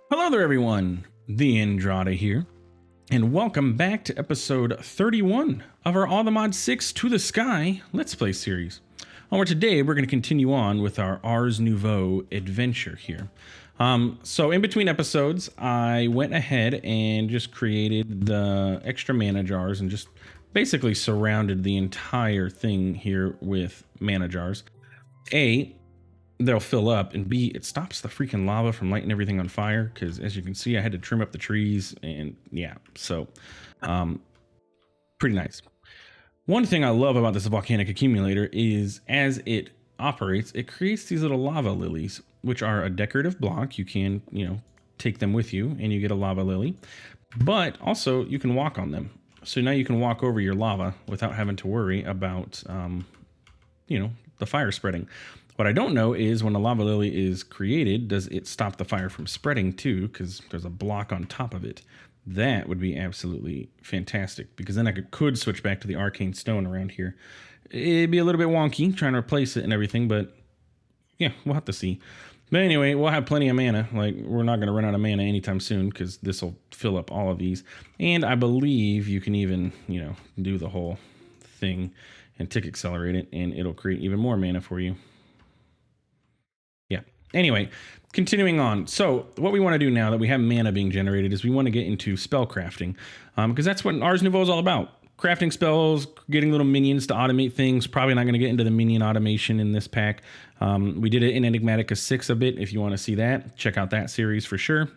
Hello there, everyone. TheAndrata here, and welcome back to episode 31 of our All the Mod 6 to the Sky Let's Play series. Where today we're going to continue on with our Ars Nouveau adventure here. So in between episodes, I went ahead and just created the extra mana jars and just basically surrounded the entire thing here with mana jars. A, they'll fill up, and B, it stops the freaking lava from lighting everything on fire, because as you can see, I had to trim up the trees, and yeah, so pretty nice. One thing I love about this volcanic accumulator is as it operates, it creates these little lava lilies, which are a decorative block. You can, take them with you and you get a lava lily, but also you can walk on them. So now you can walk over your lava without having to worry about, the fire spreading. What I don't know is when a lava lily is created, does it stop the fire from spreading too? Because there's a block on top of it. That would be absolutely fantastic, because then I could switch back to the arcane stone around here. It'd be a little bit wonky trying to replace it and everything, but yeah, we'll have to see. But anyway, we'll have plenty of mana. Like, we're not going to run out of mana anytime soon, because this will fill up all of these. And I believe you can even, do the whole thing and tick accelerate it, and it'll create even more mana for you. Yeah. Anyway, continuing on. So what we want to do now that we have mana being generated is we want to get into spell crafting, because that's what Ars Nouveau is all about. Crafting spells, getting little minions to automate things. Probably not going to get into the minion automation in this pack. We did it in Enigmatica 6 a bit. If you want to see that, check out that series for sure.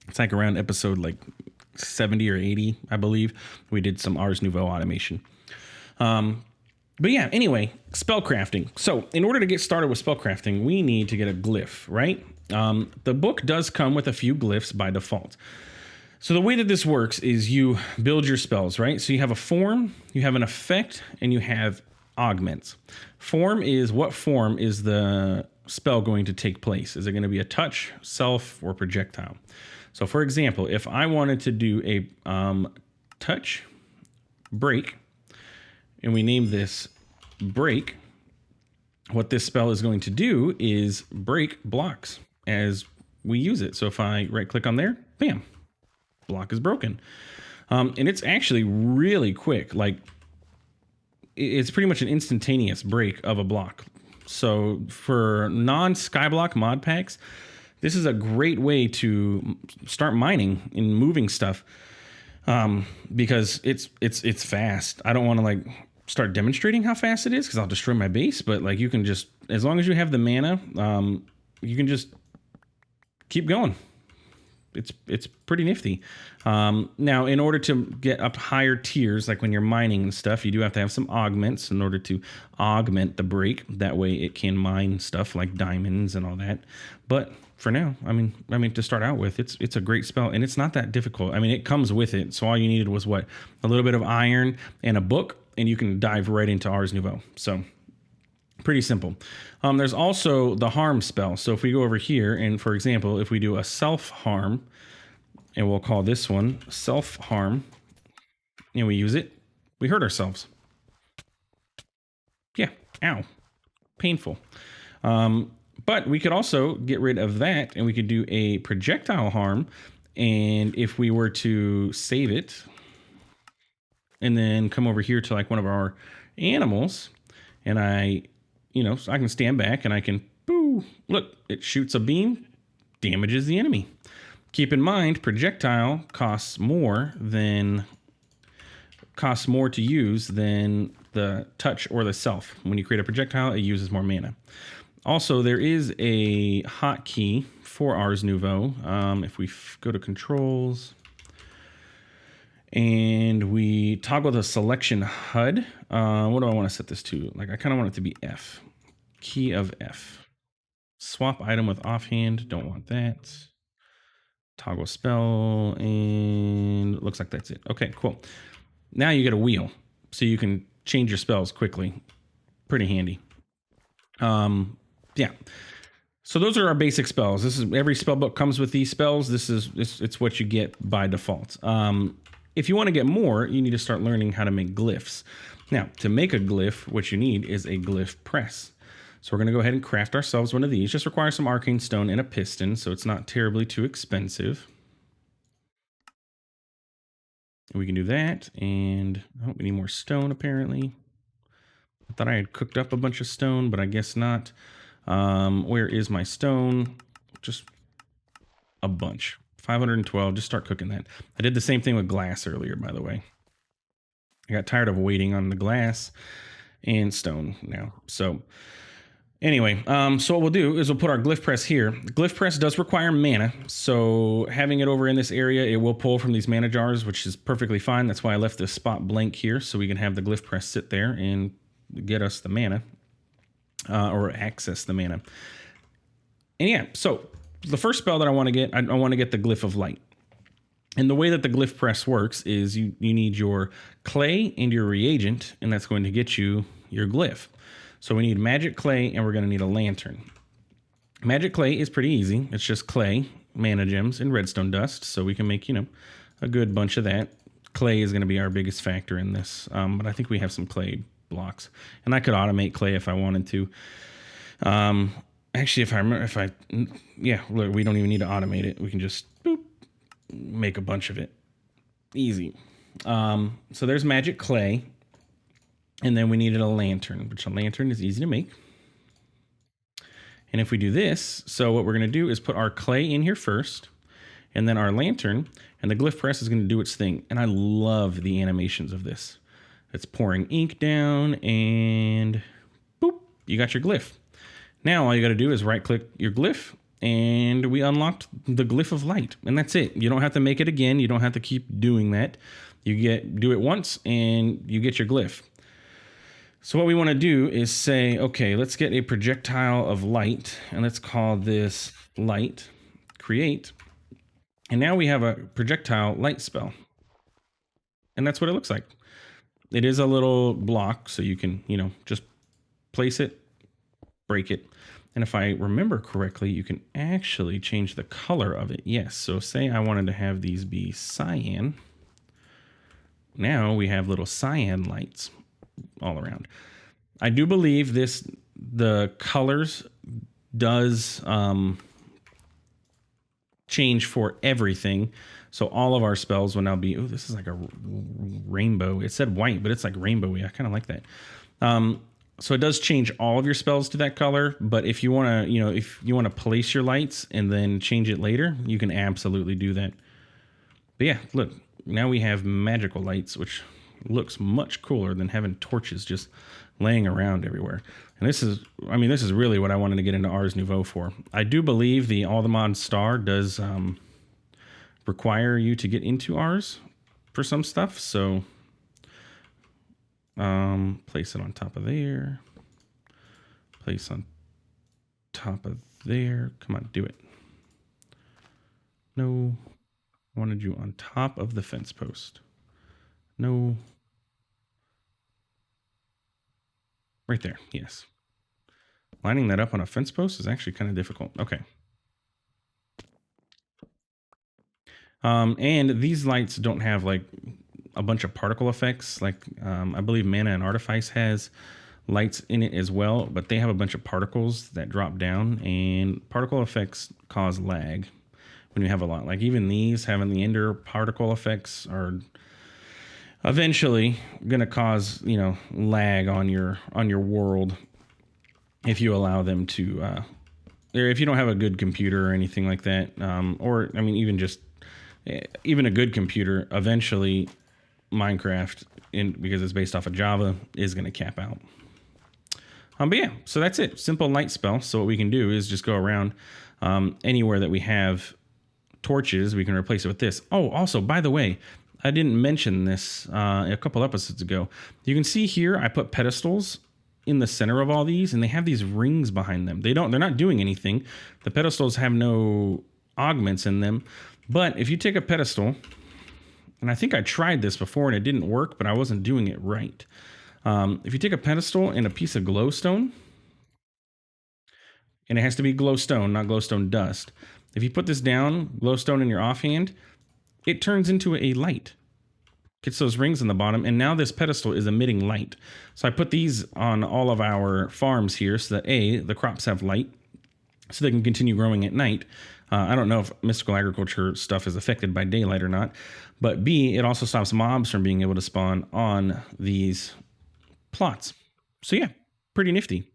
It's like around episode 70 or 80, I believe. We did some Ars Nouveau automation. But yeah, anyway, spell crafting. So in order to get started with spell crafting, we need to get a glyph, right? The book does come with a few glyphs by default. So the way that this works is you build your spells, right? So you have a form, you have an effect, and you have augments. Form is what form is the spell going to take place? Is it going to be a touch, self, or projectile? So for example, if I wanted to do a touch break, and we name this break, what this spell is going to do is break blocks as we use it. So if I right click on there, bam, block is broken. And it's actually really quick. Like, it's pretty much an instantaneous break of a block. So for non-skyblock mod packs, this is a great way to start mining and moving stuff, because it's fast. I don't want to start demonstrating how fast it is, because I'll destroy my base, but you can just, as long as you have the mana, you can just keep going. It's pretty nifty. Now, in order to get up higher tiers, like when you're mining and stuff, you do have to have some augments in order to augment the break. That way it can mine stuff like diamonds and all that. But for now, I mean, to start out with, it's a great spell, and it's not that difficult. I mean, it comes with it. So all you needed was a little bit of iron and a book, and you can dive right into Ars Nouveau. So pretty simple. There's also the harm spell. So if we go over here, and for example, if we do a self harm, and we'll call this one self harm, and we use it, we hurt ourselves. Yeah, ow, painful. But we could also get rid of that, and we could do a projectile harm. And if we were to save it, and then come over here to one of our animals, and so I can stand back and I can, boo, look, it shoots a beam, damages the enemy. Keep in mind, projectile costs more to use than the touch or the self. When you create a projectile, it uses more mana. Also, there is a hotkey for Ars Nouveau. If we go to controls and we toggle the selection HUD, what do I want to set this to? I kind of want it to be F. Key of F. Swap item with offhand. Don't want that. Toggle spell, and it looks like that's it. Okay, cool. Now you get a wheel, so you can change your spells quickly. Pretty handy. Yeah. So those are our basic spells. This is every spell book comes with these spells. It's what you get by default. If you want to get more, you need to start learning how to make glyphs. Now, to make a glyph, what you need is a glyph press. So we're going to go ahead and craft ourselves one of these. Just requires some arcane stone and a piston, so it's not terribly too expensive. We can do that, and oh, we need more stone apparently. I thought I had cooked up a bunch of stone, but I guess not. Where is my stone? Just a bunch. 512, just start cooking that. I did the same thing with glass earlier, by the way. I got tired of waiting on the glass and stone now. So anyway, so what we'll do is we'll put our glyph press here. Glyph press does require mana, so having it over in this area, it will pull from these mana jars, which is perfectly fine. That's why I left this spot blank here, so we can have the glyph press sit there and get us the mana, or access the mana. And yeah, so the first spell that I want to get, I want to get the Glyph of Light. And the way that the glyph press works is you need your clay and your reagent, and that's going to get you your glyph. So we need magic clay, and we're going to need a lantern. Magic clay is pretty easy. It's just clay, mana gems, and redstone dust. So we can make, a good bunch of that. Clay is going to be our biggest factor in this, but I think we have some clay blocks. And I could automate clay if I wanted to. Actually, look, we don't even need to automate it. We can just boop, make a bunch of it. Easy. So there's magic clay. And then we needed a lantern, which a lantern is easy to make. And if we do this, so what we're going to do is put our clay in here first, and then our lantern, and the glyph press is going to do its thing. And I love the animations of this. It's pouring ink down, and boop, you got your glyph. Now all you got to do is right-click your glyph, and we unlocked the Glyph of Light, and that's it. You don't have to make it again. You don't have to keep doing that. Do it once, and you get your glyph. So what we want to do is say, okay, let's get a projectile of light, and let's call this light, create. And now we have a projectile light spell. And that's what it looks like. It is a little block, so you can, just place it, break it. And if I remember correctly, you can actually change the color of it. Yes, so say I wanted to have these be cyan. Now we have little cyan lights all around. I do believe the colors does change for everything. So all of our spells will now be, oh, this is like a rainbow. It said white, but it's like rainbowy. I kind of like that. So it does change all of your spells to that color. But if you want to, if you want to place your lights and then change it later, you can absolutely do that. But yeah, look, now we have magical lights, which looks much cooler than having torches just laying around everywhere. And this is really what I wanted to get into Ars Nouveau for. I do believe the All the Mods star does require you to get into Ars for some stuff. So place it on top of there. Place on top of there. Come on, do it. No. I wanted you on top of the fence post. No. Right there, yes. Lining that up on a fence post is actually kind of difficult. Okay. And these lights don't have like a bunch of particle effects. Like I believe Mana and Artifice has lights in it as well, but they have a bunch of particles that drop down, and particle effects cause lag when you have a lot. Like even these having the ender particle effects are eventually going to cause, lag on your world if you allow them to, or if you don't have a good computer or anything like that. Or, even a good computer, eventually Minecraft, because it's based off of Java, is going to cap out. But yeah, so that's it. Simple light spell. So what we can do is just go around anywhere that we have torches, we can replace it with this. Oh, also, by the way, I didn't mention this a couple episodes ago. You can see here I put pedestals in the center of all these, and they have these rings behind them. They're not doing anything. The pedestals have no augments in them. But if you take a pedestal, and I think I tried this before and it didn't work, but I wasn't doing it right. If you take a pedestal and a piece of glowstone, and it has to be glowstone, not glowstone dust. If you put this down, glowstone in your offhand, it turns into a light. gets those rings in the bottom, and now this pedestal is emitting light. So I put these on all of our farms here so that the crops have light, so they can continue growing at night. I don't know if mystical agriculture stuff is affected by daylight or not, but B, it also stops mobs from being able to spawn on these plots. So yeah, pretty nifty.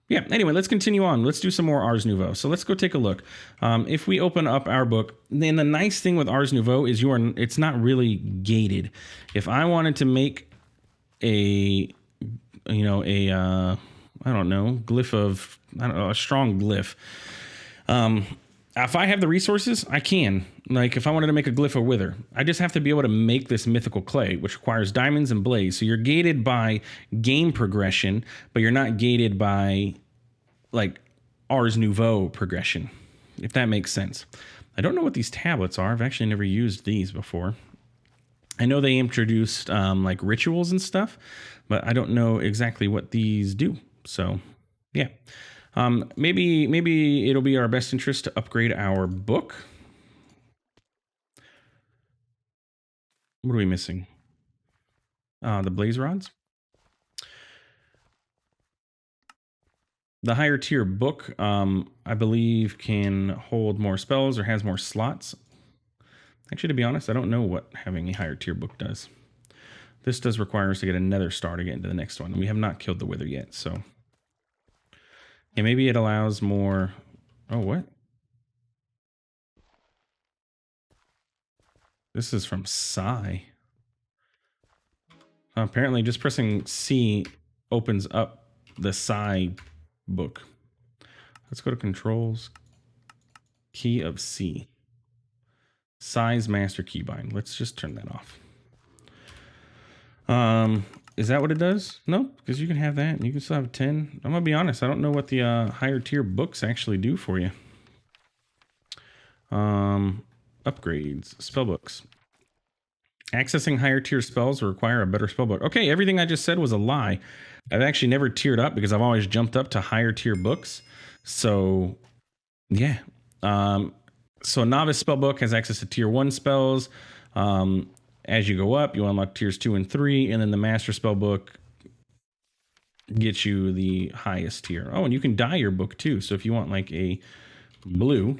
Yeah, anyway, let's continue on. Let's do some more Ars Nouveau. So let's go take a look. If we open up our book, then the nice thing with Ars Nouveau is it's not really gated. If I wanted to make a glyph of, a strong glyph, if I have the resources, I can. Like if I wanted to make a glyph of wither, I just have to be able to make this mythical clay, which requires diamonds and blaze. So you're gated by game progression, but you're not gated by like Ars Nouveau progression, if that makes sense. I don't know what these tablets are. I've actually never used these before. I know they introduced like rituals and stuff, but I don't know exactly what these do. So yeah. Maybe it'll be our best interest to upgrade our book. What are we missing? The blaze rods. The higher tier book, I believe, can hold more spells or has more slots. Actually, to be honest, I don't know what having a higher tier book does. This does require us to get another star to get into the next one. We have not killed the wither yet, so... Yeah, maybe it allows more... Oh, what? This is from Psy. Apparently, just pressing C opens up the Psy book. Let's go to Controls. Key of C. Psy's Master Keybind. Let's just turn that off. Is that what it does? No, because you can have that and you can still have 10. I'm gonna be honest, I don't know what the higher tier books actually do for you. Upgrades, spellbooks. Accessing higher tier spells will require a better spellbook. Okay, everything I just said was a lie. I've actually never tiered up because I've always jumped up to higher tier books. So yeah. So a novice spellbook has access to tier 1 spells. As you go up, you unlock tiers 2 and 3, and then the master spell book gets you the highest tier. Oh, and you can dye your book too. So if you want like a blue,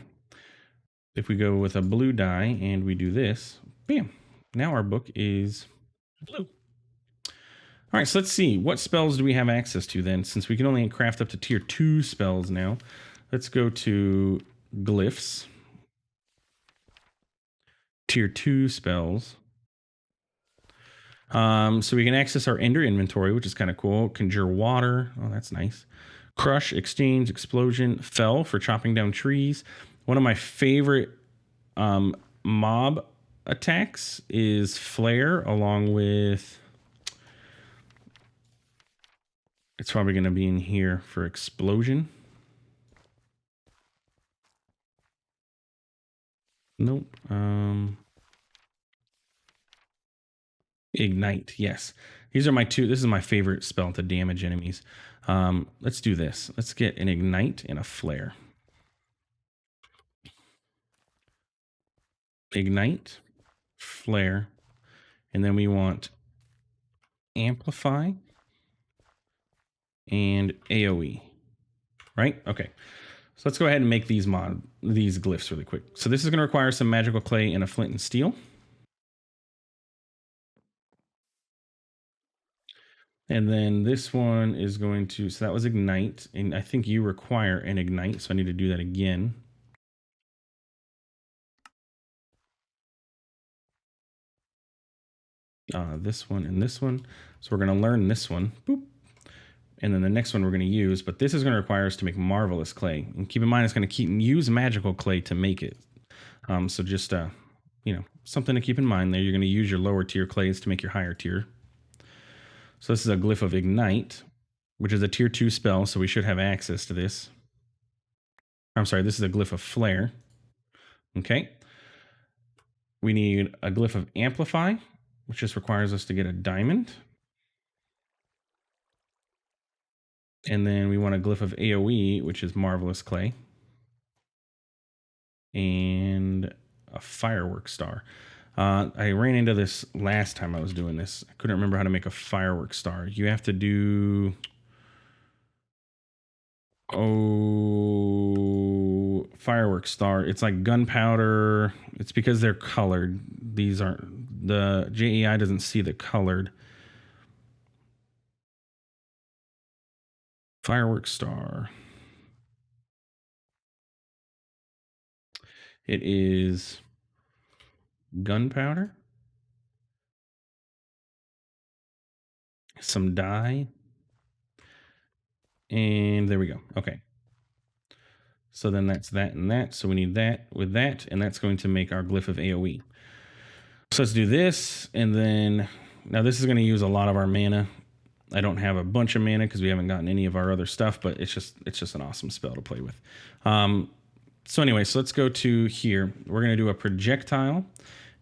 if we go with a blue dye and we do this, bam, now our book is blue. All right, so let's see. What spells do we have access to then? Since we can only craft up to tier 2 spells now, let's go to glyphs. Tier 2 spells. So we can access our Ender inventory, which is kind of cool. Conjure water. Oh, that's nice. Crush, exchange, explosion, fell for chopping down trees. One of my favorite mob attacks is flare, along with... It's probably going to be in here for explosion. Nope. Ignite, yes. These are my two. This is my favorite spell to damage enemies. Let's do this. Let's get an ignite and a flare. Ignite, flare, and then we want amplify and AoE. Right? Okay. So let's go ahead and make these glyphs really quick. So this is going to require some magical clay and a flint and steel. And then this one is going to, so that was ignite, and I think you require an ignite, so I need to do that again. This one and this one. So we're going to learn this one. Boop. And then the next one we're going to use, but this is going to require us to make marvelous clay. And keep in mind, it's going to use magical clay to make it. So just, something to keep in mind there. You're going to use your lower tier clays to make your higher tier. So this is a glyph of ignite, which is a tier 2 spell, so we should have access to this. I'm sorry, this is a glyph of flare. Okay. We need a glyph of amplify, which just requires us to get a diamond. And then we want a glyph of AoE, which is marvelous clay. And a firework star. I ran into this last time I was doing this. I couldn't remember how to make a fireworks star. You have to do... Oh, fireworks star. It's like gunpowder. It's because they're colored. These aren't... The JEI doesn't see the colored. Fireworks star. It is gunpowder, some dye, and there we go. Okay. So then that's that and that. So we need that with that, and that's going to make our glyph of AoE. So let's do this, and then now this is going to use a lot of our mana. I don't have a bunch of mana because we haven't gotten any of our other stuff, but it's just an awesome spell to play with. So anyway, so let's go to here. We're going to do a projectile,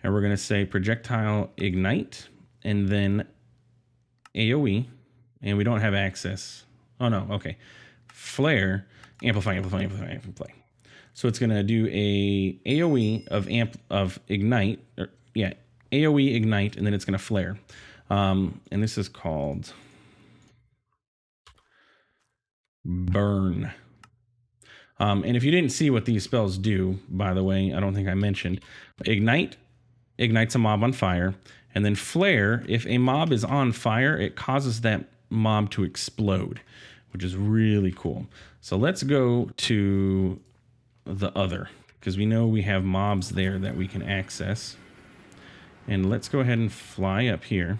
and we're going to say projectile ignite, and then AoE, and we don't have access. Oh no, okay. Flare, amplify. So it's going to do a AoE of ignite, or yeah, AoE ignite, and then it's going to flare. And this is called burn. And if you didn't see what these spells do, by the way, I don't think I mentioned, ignite ignites a mob on fire, and then flare, if a mob is on fire, it causes that mob to explode, which is really cool. So let's go to the other, because we know we have mobs there that we can access. And let's go ahead and fly up here.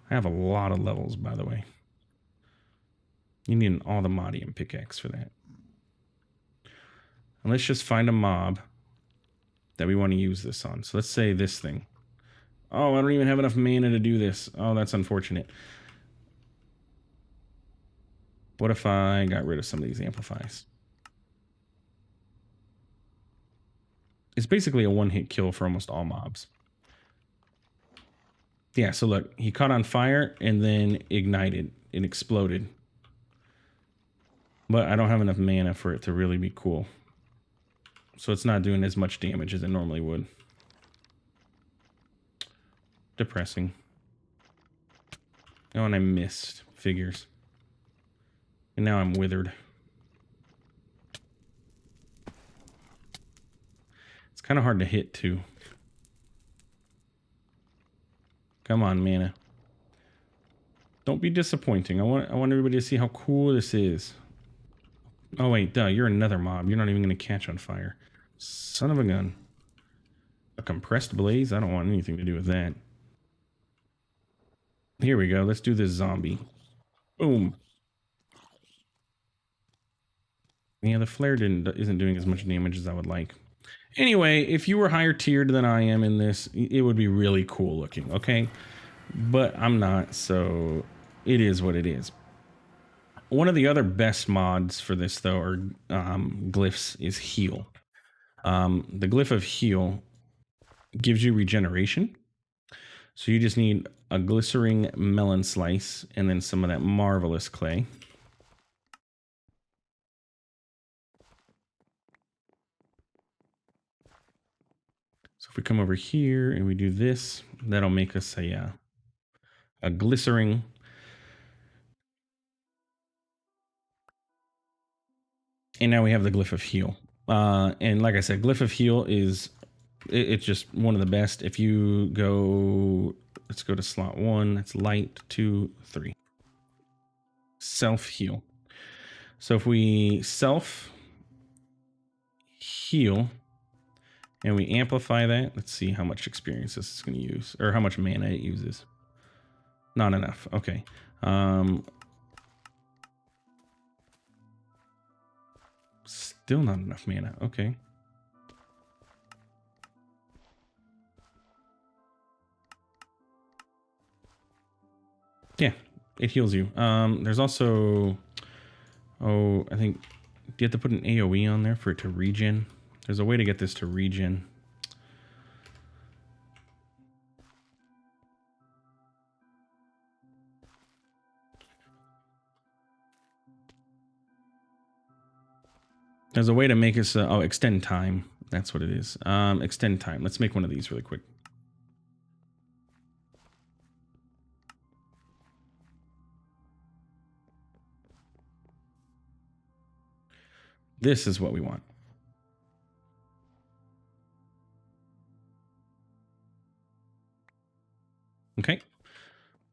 I have a lot of levels, by the way. You need an Automodium pickaxe for that. And let's just find a mob that we want to use this on. So let's say this thing. Oh, I don't even have enough mana to do this. Oh, that's unfortunate. What if I got rid of some of these amplifies? It's basically a one-hit kill for almost all mobs. Yeah, so look, he caught on fire and then ignited and exploded. But I don't have enough mana for it to really be cool. So it's not doing as much damage as it normally would. Depressing. Oh, and I missed figures. And now I'm withered. It's kind of hard to hit too. Come on, mana. Don't be disappointing. I want everybody to see how cool this is. Oh wait, duh, you're another mob. You're not even going to catch on fire. Son of a gun. A compressed blaze? I don't want anything to do with that. Here we go. Let's do this zombie. Boom. Yeah, the flare isn't doing as much damage as I would like. Anyway, if you were higher tiered than I am in this, it would be really cool looking, okay? But I'm not, so it is what it is. One of the other best mods for this, though, or glyphs, is heal. The glyph of heal gives you regeneration. So you just need a glycering melon slice and then some of that marvelous clay. So if we come over here and we do this, that'll make us a glycering. And now we have the glyph of heal. And like I said, glyph of heal is it's just one of the best. If you go, let's go to slot 1. That's light, 2, 3. Self heal. So if we self heal and we amplify that, let's see how much experience this is going to use, or how much mana it uses. Not enough. Okay. Still not enough mana. Okay. Yeah, it heals you. There's also, oh, I think, do you have to put an AoE on there for it to regen? There's a way to get this to regen. There's a way to make us, extend time. That's what it is. Extend time. Let's make one of these really quick. This is what we want. Okay.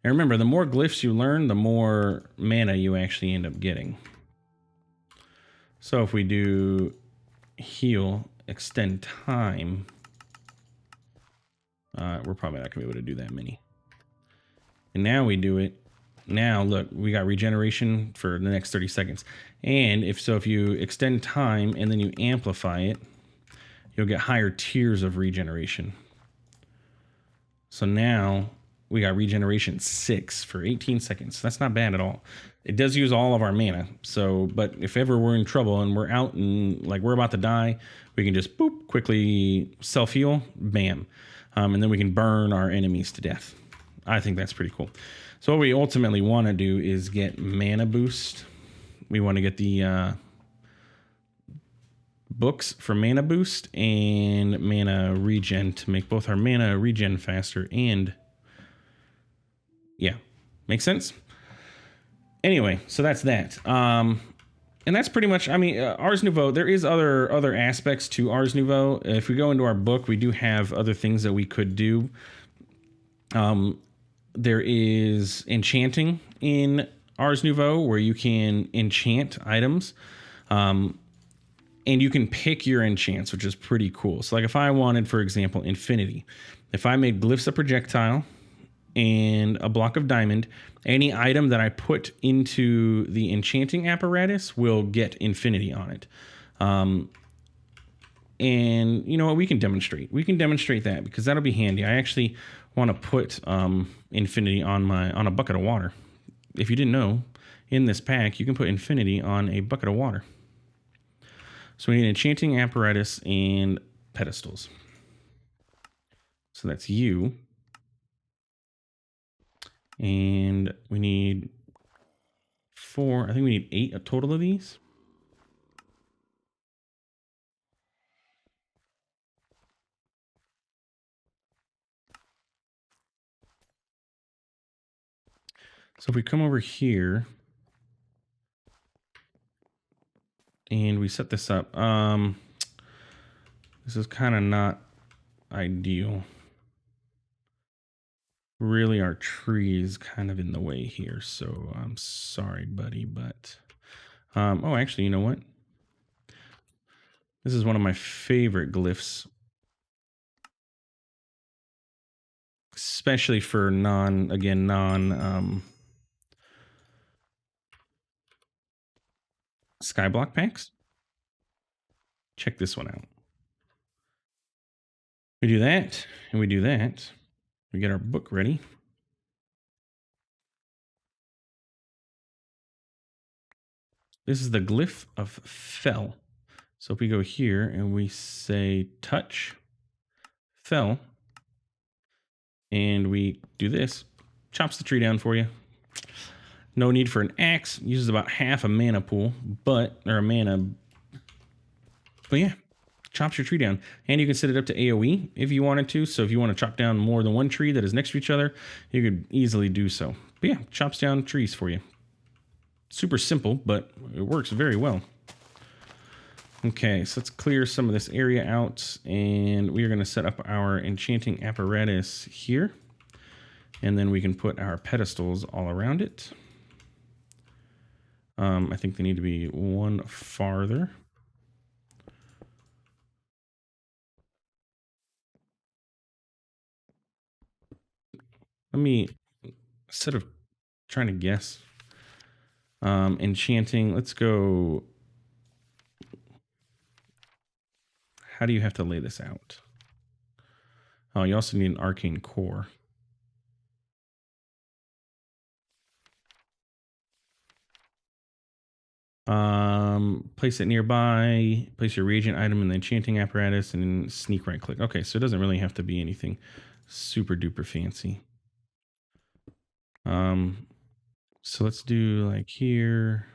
And remember, the more glyphs you learn, the more mana you actually end up getting. So if we do heal, extend time, we're probably not going to be able to do that many. And now we do it. Now, look, we got regeneration for the next 30 seconds. And if you extend time and then you amplify it, you'll get higher tiers of regeneration. So now we got regeneration 6 for 18 seconds. That's not bad at all. It does use all of our mana. So, but if ever we're in trouble and we're out and like we're about to die, we can just boop, quickly self-heal, bam. And then we can burn our enemies to death. I think that's pretty cool. So what we ultimately want to do is get mana boost. We want to get the books for mana boost and mana regen to make both our mana regen faster and yeah, makes sense. Anyway, so that's that. And that's pretty much, I mean, Ars Nouveau, there is other aspects to Ars Nouveau. If we go into our book, we do have other things that we could do. There is enchanting in Ars Nouveau where you can enchant items. And you can pick your enchants, which is pretty cool. So like if I wanted, for example, infinity, if I made glyphs of projectile and a block of diamond, any item that I put into the enchanting apparatus will get infinity on it. And you know what? We can demonstrate that because that'll be handy. I actually want to put infinity on a bucket of water. If you didn't know, in this pack, you can put infinity on a bucket of water. So we need enchanting apparatus and pedestals. So that's you. And we need 4. I think we need 8 a total of these. So if we come over here and we set this up, this is kind of not ideal. Really, our tree is kind of in the way here, so I'm sorry, buddy, but oh, actually, you know what? This is one of my favorite glyphs, especially for non skyblock packs. Check this one out. We do that, and we do that. We get our book ready. This is the glyph of fell. So if we go here and we say touch fell, and we do this, chops the tree down for you. No need for an axe. Uses about half a mana pool, but yeah, chops your tree down. And you can set it up to AoE if you wanted to. So if you want to chop down more than one tree that is next to each other, you could easily do so. But yeah, chops down trees for you. Super simple, but it works very well. Okay, so let's clear some of this area out, and we are going to set up our enchanting apparatus here. And then we can put our pedestals all around it. I think they need to be one farther. Let me, instead of trying to guess, enchanting, let's go. How do you have to lay this out? Oh, you also need an arcane core. Place it nearby, place your reagent item in the enchanting apparatus, and sneak right click. Okay, so it doesn't really have to be anything super duper fancy. So let's do like here,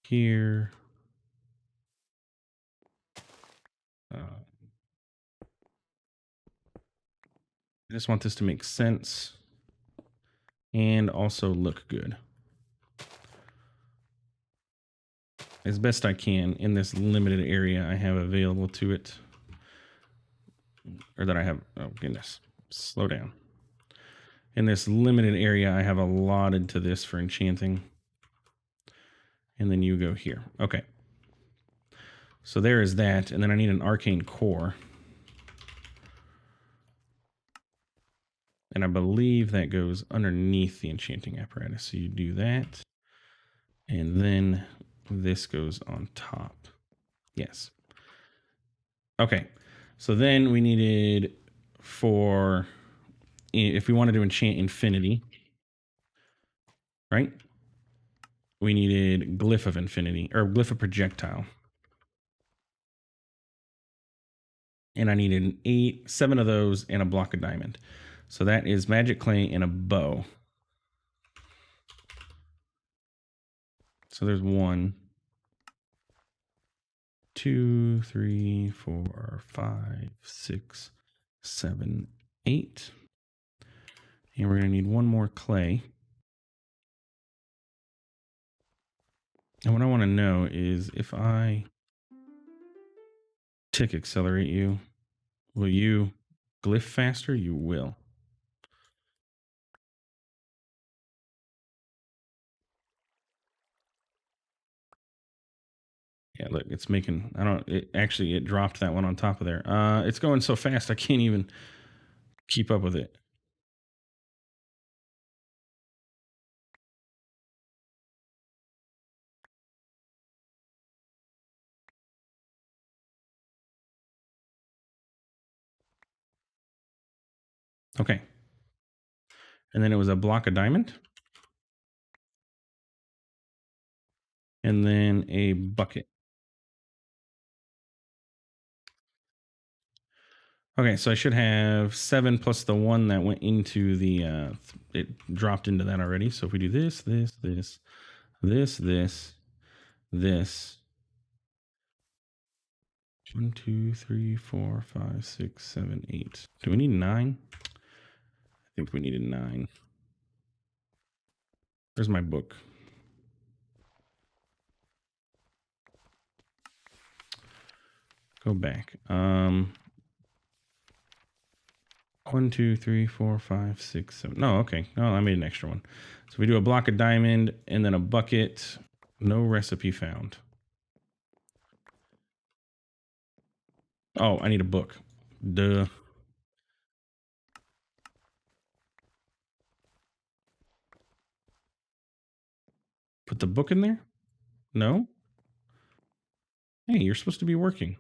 here, I just want this to make sense and also look good as best I can in this limited area I have available to it, or that I have. Oh goodness, slow down. In this limited area I have allotted to this for enchanting. And then you go here. Okay. So there is that. And then I need an arcane core. And I believe that goes underneath the enchanting apparatus. So you do that. And then this goes on top. Yes. Okay. So then we needed for, if we wanted to enchant infinity, right? We needed glyph of infinity, or glyph of projectile. And I needed 7 of those and a block of diamond. So that is magic clay and a bow. So there's 1, 2, 3, 4, 5, 6, 7, 8. And we're going to need 1 more clay. And what I want to know is if I tick accelerate you, will you glyph faster? You will. Yeah, look, it's making, it dropped that one on top of there. It's going so fast, I can't even keep up with it. Okay. And then it was a block of diamond. And then a bucket. Okay, so I should have 7 plus the 1 that went into the, it dropped into that already. So if we do this, 1, 2, 3, 4, 5, 6, 7, 8. Do we need 9? I think we needed 9. There's my book. Go back. 1, 2, 3, 4, 5, 6, 7. No, okay. No, I made an extra one. So we do a block of diamond and then a bucket. No recipe found. Oh, I need a book. Duh. Put the book in there? No? Hey, you're supposed to be working.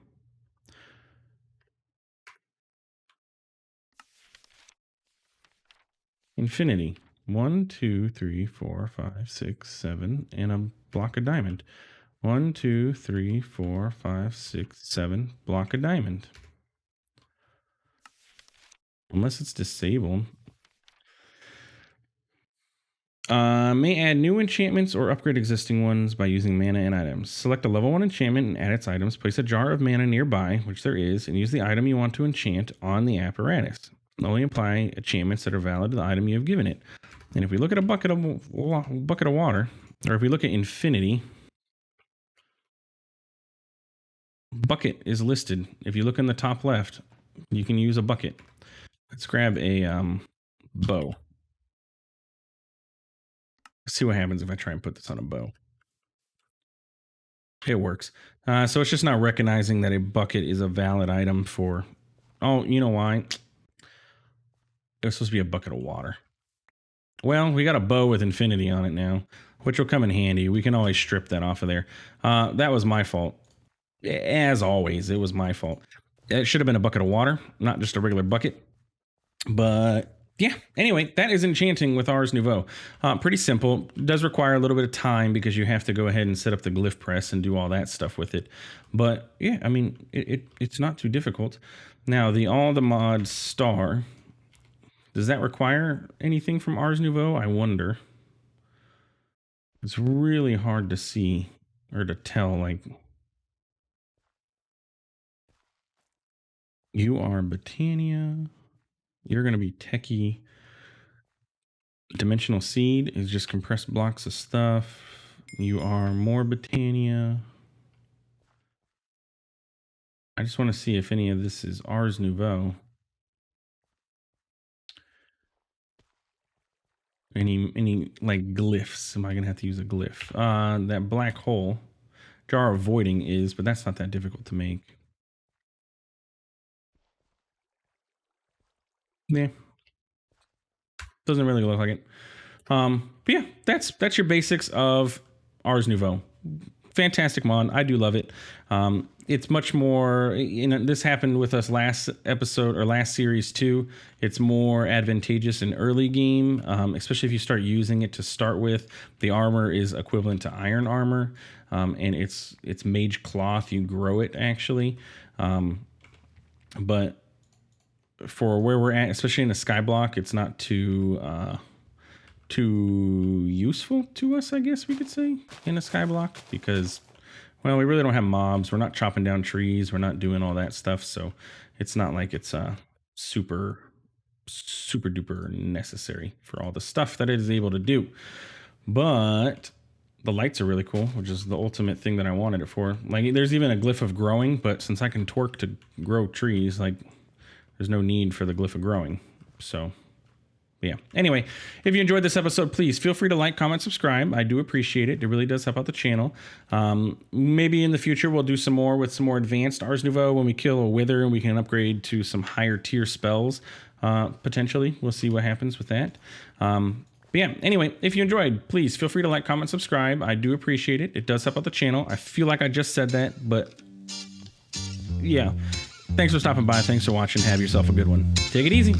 Infinity. 1, 2, 3, 4, 5, 6, 7, and a block of diamond. 1, 2, 3, 4, 5, 6, 7, block of diamond. Unless it's disabled. May add new enchantments or upgrade existing ones by using mana and items. Select a level 1 enchantment and add its items. Place a jar of mana nearby, which there is, and use the item you want to enchant on the apparatus. Only apply enchantments that are valid to the item you have given it. And if we look at a bucket of water, or if we look at infinity, bucket is listed. If you look in the top left, you can use a bucket. Let's grab a bow. Let's see what happens if I try and put this on a bow. It works. So it's just not recognizing that a bucket is a valid item for... Oh, you know why? It was supposed to be a bucket of water. Well, we got a bow with infinity on it now, which will come in handy. We can always strip that off of there. That was my fault. As always, it was my fault. It should have been a bucket of water, not just a regular bucket. But yeah, anyway, that is enchanting with Ars Nouveau. Pretty simple. It does require a little bit of time because you have to go ahead and set up the glyph press and do all that stuff with it. But yeah, I mean, it's not too difficult. Now, the All the Mods star, does that require anything from Ars Nouveau? I wonder. It's really hard to see or to tell, like... You are Botania. You're going to be techie. Dimensional Seed is just compressed blocks of stuff. You are more Britannia. I just want to see if any of this is Ars Nouveau. Any like glyphs? Am I gonna have to use a glyph? That black hole jar of voiding is, but that's not that difficult to make. Yeah, doesn't really look like it. But yeah, that's your basics of Ars Nouveau. Fantastic mod. I do love it. It's much more, this happened with us last episode or last series too. It's more advantageous in early game, especially if you start using it to start with. The armor is equivalent to iron armor, and it's mage cloth. You grow it actually. But for where we're at, especially in a skyblock, it's not too useful to us, I guess we could say, in a skyblock, because, well, we really don't have mobs. We're not chopping down trees. We're not doing all that stuff. So it's not like it's super duper necessary for all the stuff that it is able to do. But the lights are really cool, which is the ultimate thing that I wanted it for. Like, there's even a glyph of growing, but since I can torque to grow trees, like, there's no need for the glyph of growing. So yeah. Anyway, if you enjoyed this episode, please feel free to like, comment, subscribe. I do appreciate it. It really does help out the channel. Maybe in the future, we'll do some more with some more advanced Ars Nouveau when we kill a Wither and we can upgrade to some higher tier spells. Potentially, we'll see what happens with that. But yeah, anyway, if you enjoyed, please feel free to like, comment, subscribe. I do appreciate it. It does help out the channel. I feel like I just said that, but yeah. Thanks for stopping by. Thanks for watching. Have yourself a good one. Take it easy.